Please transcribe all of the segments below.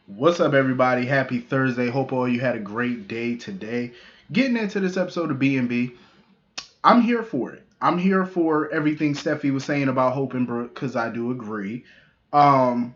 What's up, everybody? Happy Thursday. Hope all you had a great day today. Getting into this episode of B&B, I'm here for it. I'm here for everything Steffi was saying about Hope and Brooke because I do agree. Um,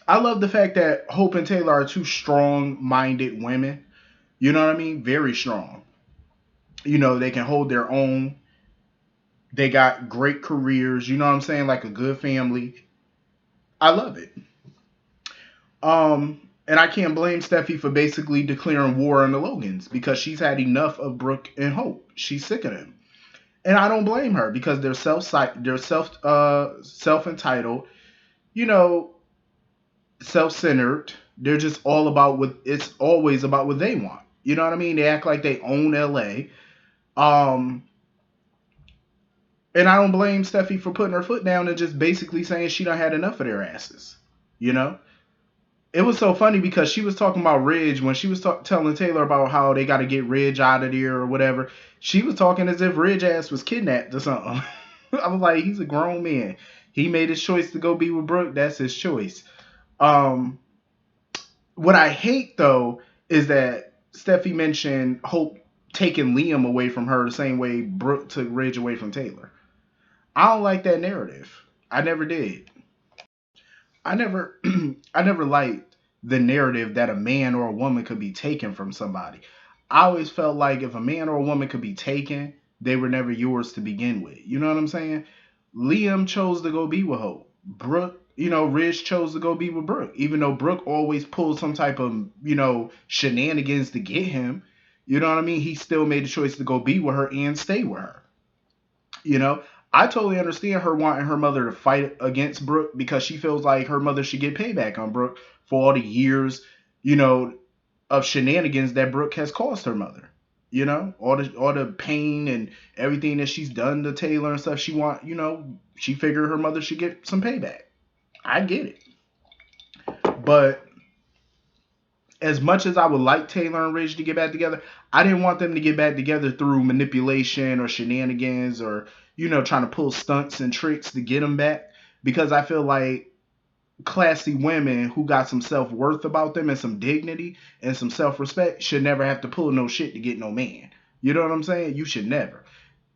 I love the fact that Hope and Taylor are two strong-minded women. You know what I mean? Very strong. They can hold their own. They got great careers. You know what I'm saying? Like a good family. I love it. And I can't blame Steffi for basically declaring war on the Logans because she's had enough of Brooke and Hope. She's sick of them, and I don't blame her because they're self entitled, you know, self centered. They're just all about what it's always about what they want. You know what I mean? They act like they own LA. Um, and I don't blame Steffi for putting her foot down and just basically saying she done had enough of their asses. You know? It was so funny because she was talking about Ridge when she was telling Taylor about how they got to get Ridge out of there or whatever. She was talking as if Ridge ass was kidnapped or something. I was like, he's a grown man. He made his choice to go be with Brooke. That's his choice. Um, what I hate though is that Steffi mentioned Hope taking Liam away from her the same way Brooke took Ridge away from Taylor. I don't like that narrative. I never did. I never I never liked the narrative that a man or a woman could be taken from somebody. I always felt like if a man or a woman could be taken, they were never yours to begin with. You know what I'm saying? Liam chose to go be with Hope. Brooke, Ridge chose to go be with Brooke, even though Brooke always pulled some type of, shenanigans to get him. You know what I mean? He still made the choice to go be with her and stay with her. You know, I totally understand her wanting her mother to fight against Brooke because she feels like her mother should get payback on Brooke for all the years, you know, of shenanigans that Brooke has caused her mother. All the pain and everything that she's done to Taylor and stuff. She figured her mother should get some payback. I get it, but as much as I would like Taylor and Ridge to get back together, I didn't want them to get back together through manipulation or shenanigans or, trying to pull stunts and tricks to get them back. Because I feel like classy women who got some self worth about them and some dignity and some self respect should never have to pull no shit to get no man. You know what I'm saying? You should never.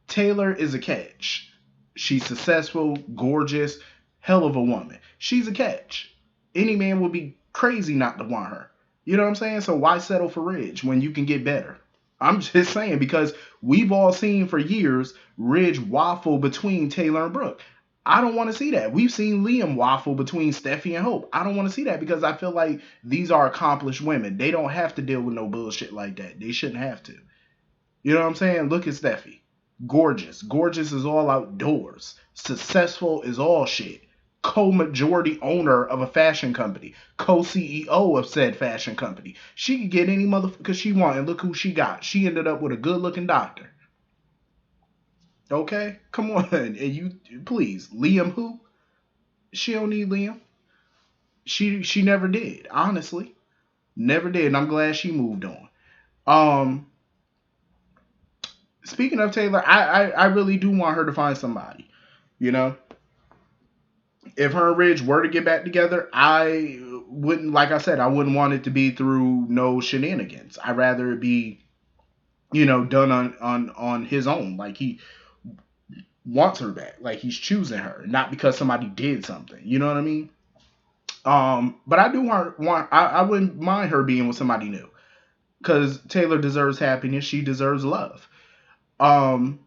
Taylor is a catch. She's successful, gorgeous, hell of a woman. She's a catch. Any man would be crazy not to want her. You know what I'm saying? So why settle for Ridge when you can get better? I'm just saying because we've all seen for years Ridge waffle between Taylor and Brooke. I don't want to see that. We've seen Liam waffle between Steffi and Hope. I don't want to see that because I feel like these are accomplished women. They don't have to deal with no bullshit like that. They shouldn't have to. You know what I'm saying? Look at Steffi. Gorgeous. Gorgeous is all outdoors. Successful is all shit. Co-majority owner of a fashion company. Co-CEO of said fashion company. She could get any motherfucker she want and look who she got. She ended up with a good looking doctor. Okay? Come on. And you please. Liam who? She don't need Liam. She never did, honestly. Never did. And I'm glad she moved on. Um Speaking of Taylor, I really do want her to find somebody. You know, if her and Ridge were to get back together, I wouldn't, like I said, I wouldn't want it to be through no shenanigans. I'd rather it be, done on his own. Like he wants her back. Like he's choosing her, not because somebody did something. You know what I mean? But I do want I wouldn't mind her being with somebody new because Taylor deserves happiness. She deserves love. Um,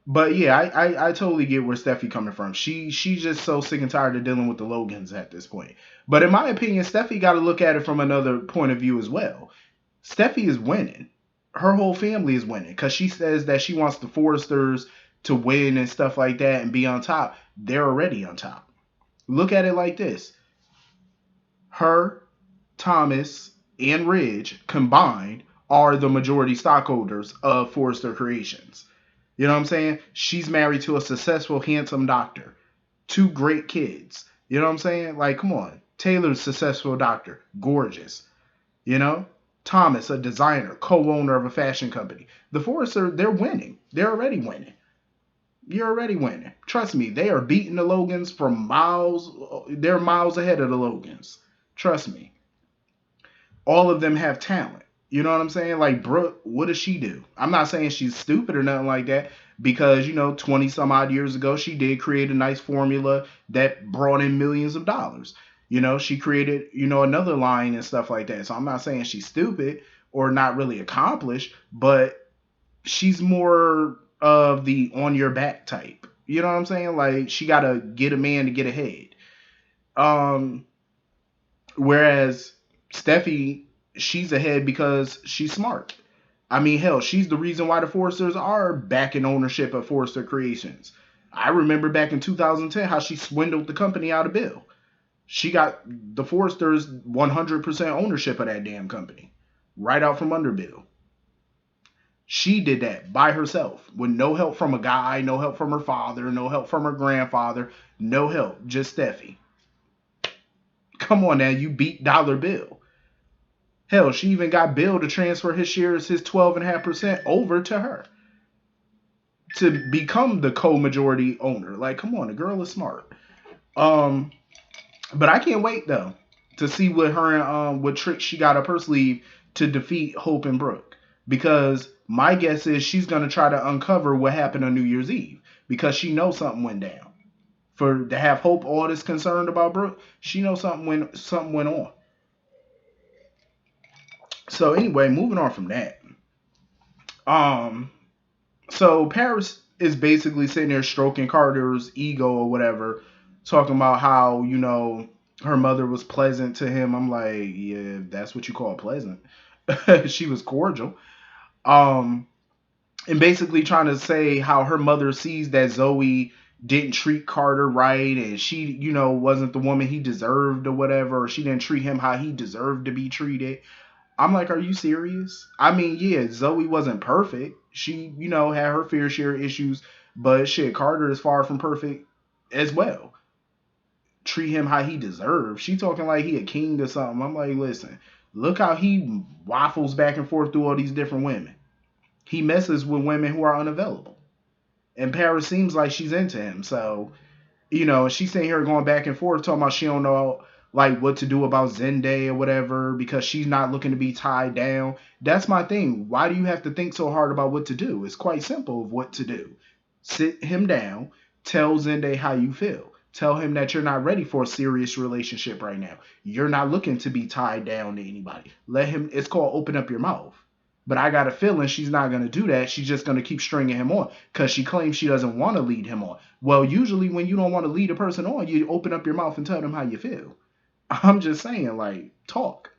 But yeah, I totally get where Steffi coming from. She's just so sick and tired of dealing with the Logans at this point. But in my opinion, Steffi got to look at it from another point of view as well. Steffi is winning. Her whole family is winning because she says that she wants the Forresters to win and stuff like that and be on top. They're already on top. Look at it like this: her, Thomas, and Ridge combined are the majority stockholders of Forrester Creations. You know what I'm saying? She's married to a successful, handsome doctor. Two great kids. You know what I'm saying? Like, come on. Taylor's a successful doctor. Gorgeous. You know? Thomas, a designer, co-owner of a fashion company. The Forrester, they're winning. They're already winning. You're already winning. Trust me, they are beating the Logans for miles. They're miles ahead of the Logans. Trust me. All of them have talent. You know what I'm saying? Like Brooke, what does she do? I'm not saying she's stupid or nothing like that because, 20 some odd years ago, she did create a nice formula that brought in millions of dollars. She created, another line and stuff like that. So I'm not saying she's stupid or not really accomplished, but she's more of the on your back type. You know what I'm saying? Like she got to get a man to get ahead. Um, Whereas Steffi, she's ahead because she's smart. I mean, hell, she's the reason why the Foresters are back in ownership of Forrester Creations. I remember back in 2010 how she swindled the company out of Bill. She got the Foresters 100% ownership of that damn company right out from under Bill. She did that by herself with no help from a guy, no help from her father, no help from her grandfather, no help, just Steffi. Come on now, you beat Dollar Bill. Hell, she even got Bill to transfer his shares, his 12.5% over to her to become the co-majority owner. Like, come on, the girl is smart. Um, but I can't wait though to see what her and what tricks she got up her sleeve to defeat Hope and Brooke. Because my guess is she's gonna try to uncover what happened on New Year's Eve because she knows something went down. For to have Hope all this concerned about Brooke, she knows something went on. So anyway, moving on from that. Um, so Paris is basically sitting there stroking Carter's ego or whatever, talking about how, her mother was pleasant to him. I'm like, yeah, that's what you call pleasant. She was cordial. Um, and basically trying to say how her mother sees that Zoe didn't treat Carter right and she, wasn't the woman he deserved or whatever, or she didn't treat him how he deserved to be treated. I'm like, are you serious? I mean, yeah, Zoe wasn't perfect. She, had her fair share of issues, but shit, Carter is far from perfect as well. Treat him how he deserves. She talking like he a king or something. I'm like, listen, look how he waffles back and forth through all these different women. He messes with women who are unavailable. And Paris seems like she's into him. So, she's sitting here going back and forth talking about she don't know like what to do about Zende or whatever because she's not looking to be tied down. That's my thing. Why do you have to think so hard about what to do? It's quite simple of what to do. Sit him down, tell Zende how you feel. Tell him that you're not ready for a serious relationship right now. You're not looking to be tied down to anybody. Let him, it's called open up your mouth. But I got a feeling she's not going to do that. She's just going to keep stringing him on because she claims she doesn't want to lead him on. Well, usually when you don't want to lead a person on, you open up your mouth and tell them how you feel. I'm just saying, like, talk.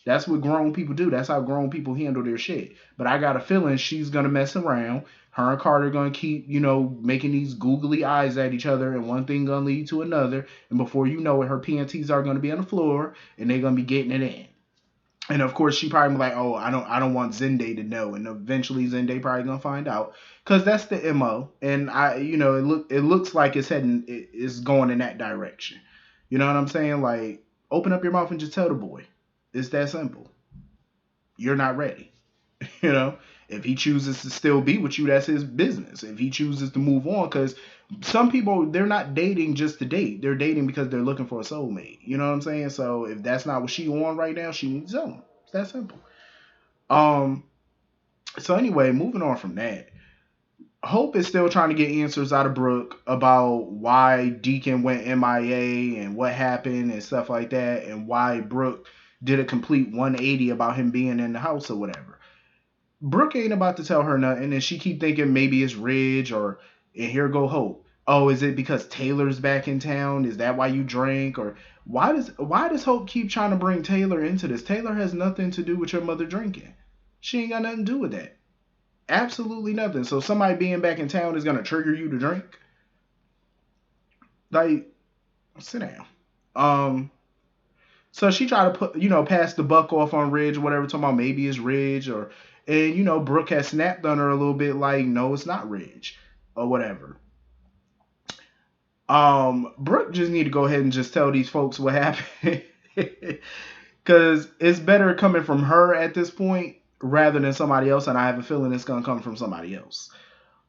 That's what grown people do. That's how grown people handle their shit. But I got a feeling she's going to mess around. Her and Carter going to keep, making these googly eyes at each other, and one thing going to lead to another. And before you know it, her panties are going to be on the floor, and they're going to be getting it in. And of course, she probably be like, "Oh, I don't want Zende to know." And eventually, Zende probably gonna find out, cause that's the mo. And it looks like it's going in that direction. You know what I'm saying? Like, open up your mouth and just tell the boy. It's that simple. You're not ready. You know, if he chooses to still be with you, that's his business. If he chooses to move on, because some people, they're not dating just to date. They're dating because they're looking for a soulmate. You know what I'm saying? So if that's not what she on right now, she needs someone. It's that simple. Um. So anyway, moving on from that, Hope is still trying to get answers out of Brooke about why Deacon went MIA and what happened and stuff like that, and why Brooke did a complete 180 about him being in the house or whatever. Brooke ain't about to tell her nothing, and she keep thinking maybe it's Ridge or and here go Hope. Oh, is it because Taylor's back in town? Is that why you drank? Or why does Hope keep trying to bring Taylor into this? Taylor has nothing to do with your mother drinking. She ain't got nothing to do with that. Absolutely nothing. So somebody being back in town is gonna trigger you to drink? Like, sit down. Um, So she tried to put, pass the buck off on Ridge or whatever, talking about maybe it's Ridge or, and Brooke has snapped on her a little bit, like, no, it's not Ridge or whatever. Brooke just need to go ahead and just tell these folks what happened, because it's better coming from her at this point rather than somebody else, and I have a feeling it's gonna come from somebody else.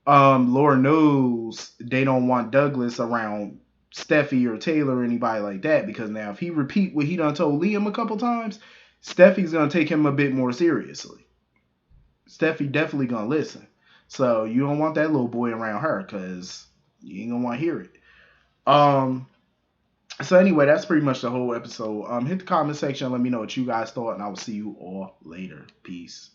Lord knows they don't want Douglas around Steffi or Taylor or anybody like that, because now if he repeat what he done told Liam a couple times, Steffi's gonna take him a bit more seriously. Steffi definitely gonna listen. So you don't want that little boy around her, because you ain't gonna want to hear it. So anyway, that's pretty much the whole episode. Hit the comment section, let me know what you guys thought, and I will see you all later. Peace.